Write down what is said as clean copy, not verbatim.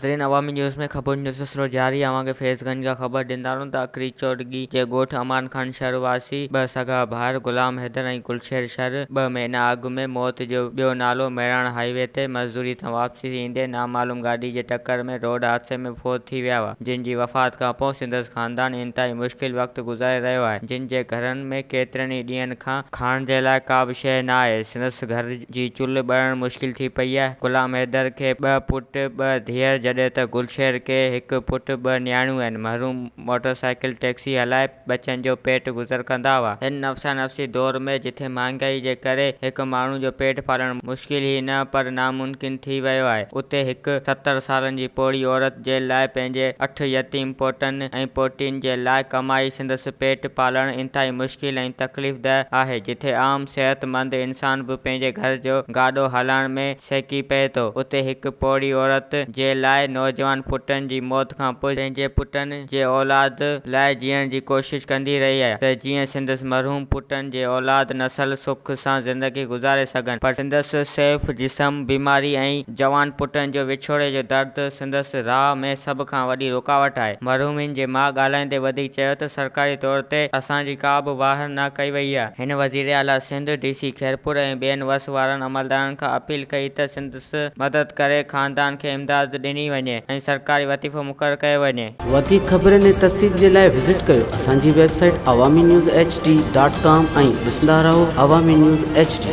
नाज़रीन, अवामी न्यूज़ में खबर जो सिलसिलो जारी आहे। फैज़गंज का खबर ॾींदा रहूं त अकरी चौडगी जे ॻोठ अमान खान शहर वासी 2 सगा भाउ गुलाम हैदर ऐं गुलशेर शहर 2 महीना अॻु में मौत जो ॿियो नालो मेराण हाईवे ते मज़दूरी तां वापसी ईंदे नामालूम गाॾी जे टक्कर में रोड हादसे में फ़ौत थी विया हुआ, जिन जी वफ़ात खां पोइ संदसि ख़ानदान इंतहाई मुश्किल वक़्तु गुज़ारे रहियो आहे, जिन जे घरनि में केतिरनि ई ॾींहंनि खां खाइण जे लाइ का बि शइ न आहे। संदसि घर जी चुल्हि ॿरणु मुश्किल थी पई आहे। गुलाम हैदर खे 2 पुट 2 धीअर जॾहिं त गुलशेर खे 1 पुट 2 न्याणियूं आहिनि। महरूम मोटरसाइकिल टैक्सी हलाए बचनि जो पेट गुज़र कंदा हुआ। हिन नफ़्सा नफ़्सी दौर में जिथे महांगाई जे करे हिकु माण्हू जो पेट पालणु मुश्किल ई न पर नामुमकिन थी वियो आहे, उते हिकु 70 सालनि जी पोड़ी औरत जे लाइ पंहिंजे 8 यतीम पोटनि ऐं पोटियुनि जे लाइ कमाई संदसि पेट पालणु इंतहाई मुश्किल ऐं तकलीफ़दह आहे। जिथे आम सेहतमंद इंसान बि पंहिंजे घर जो गाॾो हलाइण में सेकी पए थो, उते हिकु पोड़ी औरत जे लाइ नौजवान पुटनि जी मौत खां पोइ पंहिंजे पुटनि जे औलाद लाइ जीअण जी कोशिश कंदी रही आहे त जीअं संदसि मरहूम पुटनि जे औलाद नसल सुख सां ज़िंदगी गुज़ारे सघनि। पर संदसि सैफ़ जिस्म बीमारी ऐं जवान पुटनि जो विछोड़े जो दर्द संदसि राह में सभ खां वॾी रुकावट आहे। मरहूमिन जे माउ ॻाल्हाईंदे वधीक चयो त सरकारी तौर ते असांजी का बि वाहर न कई वई आहे। हिन वज़ीर आला सिंध DC खैरपुर ऐं ॿियनि वस वारनि अमलदारनि खां अपील कई त संदसि मदद करे ख़ानदान खे इमदाद ॾिनी वञे ऐं सरकारी वतीफ़ो मुक़ररु कयो वञे। वधीक ख़बरनि ऐं तफ़सील जे लाइ विज़िट कयो असांजी वेबसाइट awamiNewsHD.com ऐं ॾिसंदा रहो अवामी न्यूज़ HD।